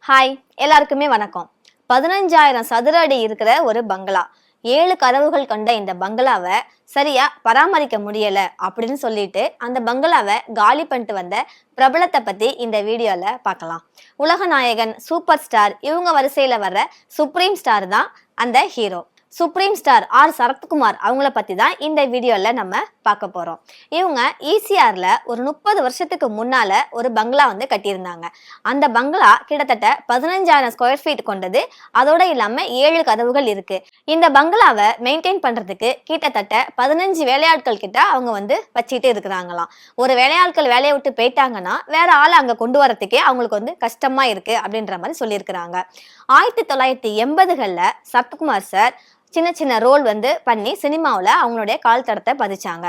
Hi, எல்லாருக்குமே வணக்கம். 15,000 சதுர அடி இருக்கிற ஒரு பங்களா, 7 கதவுகள் கொண்ட இந்த பங்களாவை சரியா பராமரிக்க முடியல அப்படின்னு சொல்லிட்டு அந்த பங்களாவை காலி பண்ணிட்டு வந்த பிரபலத்தை பத்தி இந்த வீடியோல பார்க்கலாம். உலக நாயகன், சூப்பர் ஸ்டார் இவங்க வரிசையில வர்ற சுப்ரீம் ஸ்டார் தான் அந்த hero. Supreme star R Sarathkumar அவங்கள பத்தி தான் இந்த வீடியோல நம்ம பார்க்க போறோம். இவங்க ஈசிஆர்ல ஒரு 30 வருஷத்துக்கு முன்னால ஒரு பங்களா வந்து கட்டியிருந்தாங்க. அந்த பங்களா கிட்டத்தட்ட 15,000 ஸ்கொயர் ஃபீட் கொண்டது. அதோட இல்லாம 7 கதவுகள் இருக்கு. இந்த பங்களாவை மெயின்டைன் பண்றதுக்கு கிட்டத்தட்ட 15 வேலையாட்கள் கிட்ட அவங்க வந்து வச்சுட்டு இருக்கிறாங்களாம். ஒரு வேலையாட்கள் வேலையை விட்டு போயிட்டாங்கன்னா வேற ஆளை அங்க கொண்டு வரதுக்கே அவங்களுக்கு வந்து கஷ்டமா இருக்கு அப்படின்ற மாதிரி சொல்லியிருக்கிறாங்க. 1980கள்ல சரத்குமார் சார் சின்ன சின்ன ரோல் வந்து பண்ணி சினிமாவில் அவங்களுடைய கால் தடத்தை பதிச்சாங்க.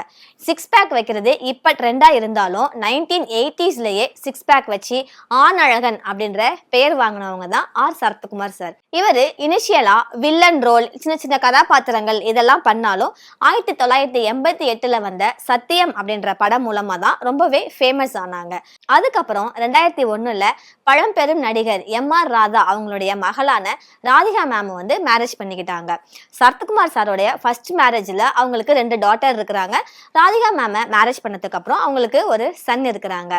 6 பேக் வைக்கிறது இப்போ ட்ரெண்டாக இருந்தாலும் 1980ஸ்லேயே 6 பேக் வச்சு ஆண் அழகன் அப்படின்ற பெயர் வாங்கினவங்க தான் ஆர் சரத்குமார் சார். இவர் இனிஷியலாக வில்லன் ரோல், சின்ன சின்ன கதாபாத்திரங்கள் இதெல்லாம் பண்ணாலும் 1988ல் வந்த சத்தியம் அப்படின்ற படம் மூலமாக தான் ரொம்பவே ஃபேமஸ் ஆனாங்க. அதுக்கப்புறம் 2001ல் பழம்பெரும் நடிகர் எம்.ஆர். ராதா அவங்களுடைய மகளான ராதிகா மேம் வந்து மேரேஜ் பண்ணிக்கிட்டாங்க. சரத்குமார் சாரோடைய ஃபர்ஸ்ட் மேரேஜ்ல அவங்களுக்கு 2 டாட்டர் இருக்கிறாங்க. ராதிகா மேம மேரேஜ் பண்ணதுக்கு அப்புறம் அவங்களுக்கு ஒரு சன் இருக்கிறாங்க.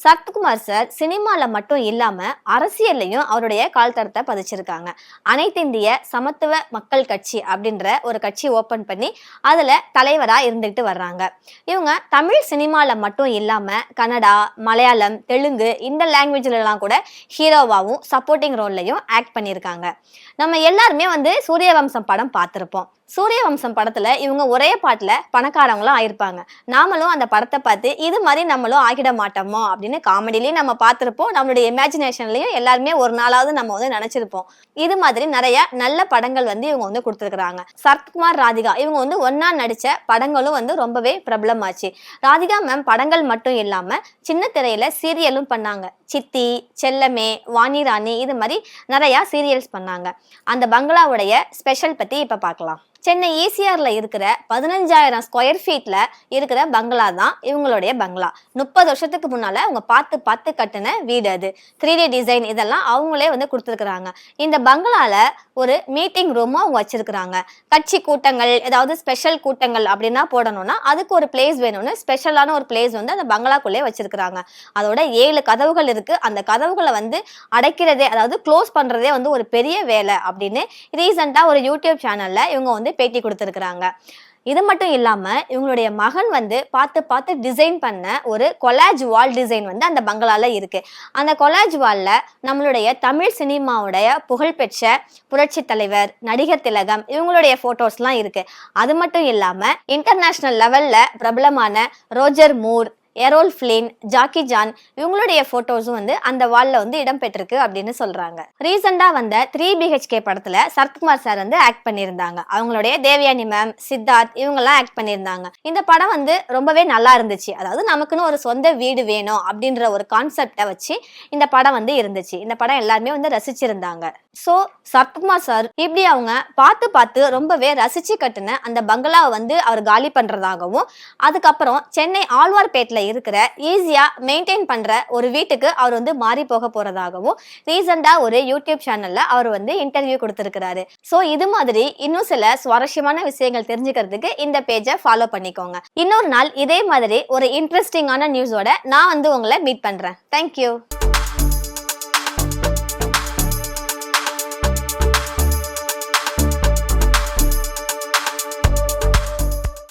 சரத்குமார் சார் சினிமால மட்டும் இல்லாம அரசியல்லையும் அவருடைய கால் தடத்தை பதிச்சிருக்காங்க. அனைத்து இந்திய சமத்துவ மக்கள் கட்சி அப்படின்ற ஒரு கட்சி ஓபன் பண்ணி அதுல தலைவரா இருந்துட்டு வர்றாங்க. இவங்க தமிழ் சினிமால மட்டும் இல்லாம கன்னடா, மலையாளம், தெலுங்கு இந்த லாங்குவேஜ்ல எல்லாம் கூட ஹீரோவாவும் சப்போர்ட்டிங் ரோல்லையும் ஆக்ட் பண்ணியிருக்காங்க. நம்ம எல்லாருமே வந்து சூரியவம்சம் படம் பார்த்திருப்போம். சூரியவம்சம் படத்துல இவங்க ஒரே பாட்டுல பணக்காரங்களும் ஆயிருப்பாங்க. நாமளும் அந்த படத்தை பார்த்து இது மாதிரி நம்மளும் ஆகிட மாட்டோமோ அப்படின்னு காமெடிலையும் நம்ம பார்த்திருப்போம். நம்மளுடைய இமேஜினேஷன்லயும் எல்லாருமே ஒரு நாளாவது நம்ம வந்து நினைச்சிருப்போம். இது மாதிரி நிறைய நல்ல படங்கள் வந்து இவங்க வந்து கொடுத்துருக்காங்க. சரத்குமார், ராதிகா இவங்க வந்து ஒன்னா நடிச்ச படங்களும் வந்து ரொம்பவே பிரபலமாச்சு. ராதிகா மேம் படங்கள் மட்டும் இல்லாம சின்ன திரையில சீரியலும் பண்ணாங்க. சித்தி, செல்லமே, வாணி ராணி இது மாதிரி நிறைய சீரியல்ஸ் பண்ணாங்க. அந்த பங்களாவுடைய ஸ்பெஷல் பத்தி இப்ப பார்க்கலாம். சென்னை ஈசிஆர்ல இருக்கிற 15,000 ஸ்கொயர் ஃபீட்ல இருக்கிற பங்களா தான் இவங்களுடைய பங்களா. 30 வருஷத்துக்கு முன்னால அவங்க பார்த்து கட்டின வீடு அது. 3D டிசைன் இதெல்லாம் அவங்களே வந்து கொடுத்துருக்குறாங்க. இந்த பங்களால ஒரு மீட்டிங் ரூமும் அவங்க வச்சிருக்கிறாங்க. கட்சி கூட்டங்கள், ஏதாவது ஸ்பெஷல் கூட்டங்கள் அப்படின்னா போடணும்னா அதுக்கு ஒரு பிளேஸ் வேணும்னு ஸ்பெஷலான ஒரு பிளேஸ் வந்து அந்த பங்களாக்குள்ளே வச்சிருக்கிறாங்க. அதோட 7 கதவுகள் இருக்கு. அந்த கதவுகளை வந்து அடைக்கிறதே, அதாவது க்ளோஸ் பண்றதே வந்து ஒரு பெரிய வேலை அப்படின்னு ரீசெண்டா ஒரு யூடியூப் சேனல்ல இவங்க வந்து பேட்டி கொடுத்துருக்குறாங்க. இது மட்டும் இல்லாம இவங்களுடைய மகன் வந்து பார்த்து டிசைன் பண்ண ஒரு கொலாஜ் வால் டிசைன் வந்து அந்த பங்களால இருக்கு. அந்த கொலாஜ் வால்ல நம்மளுடைய தமிழ் சினிமாவுடைய புகழ்பெற்ற புரட்சி தலைவர், நடிகர் திலகம் இவங்களுடைய போட்டோஸ்லாம் இருக்கு. அது மட்டும் இல்லாம இன்டர்நேஷனல் லெவல்ல பிரபலமான Roger Moore, Errol Flynn, Jackie Chan இவங்களுடைய போட்டோஸும் வந்து அந்த வால்ல வந்து இடம்பெற்றிருக்கு அப்படின்னு சொல்றாங்க. ரீசெண்டா வந்த 3 BHK படத்துல சரத்குமார் சார் வந்து ஆக்ட் பண்ணியிருந்தாங்க. அவங்களுடைய தேவயானி மேம், சித்தார்த் இவங்கெல்லாம் ஆக்ட் பண்ணியிருந்தாங்க. இந்த படம் வந்து ரொம்பவே நல்லா இருந்துச்சு. அதாவது நமக்குன்னு ஒரு சொந்த வீடு வேணும் அப்படின்ற ஒரு கான்செப்டை வச்சு இந்த படம் வந்து இருந்துச்சு. இந்த படம் எல்லாருமே வந்து ரசிச்சிருந்தாங்க. ஸோ சரத்குமார் சார் இப்படி அவங்க பார்த்து ரொம்பவே ரசிச்சு கட்டின அந்த பங்களாவை வந்து அவர் காலி பண்றதாகவும், அதுக்கப்புறம் சென்னை ஆழ்வார்பேட்டில் இருக்கிற ஈஸியா மெயின்டைன் பண்ற ஒரு வீட்டுக்கு அவர் வந்து மாறி போக போறதாகவும் ரீசெண்டா ஒரு யூடியூப் சேனல்ல அவர் வந்து இன்டர்வியூ கொடுத்திருக்கிறாரு. சோ இது மாதிரி இன்னும் சில சுவாரஸ்யமான விஷயங்கள் தெரிஞ்சுக்கிறதுக்கு இந்த பேஜை ஃபாலோ பண்ணிக்கோங்க. இன்னொரு நாள் இதே மாதிரி ஒரு இன்ட்ரெஸ்டிங்கான நியூஸோட நான் வந்து உங்களை மீட் பண்றேன். தேங்க்யூ.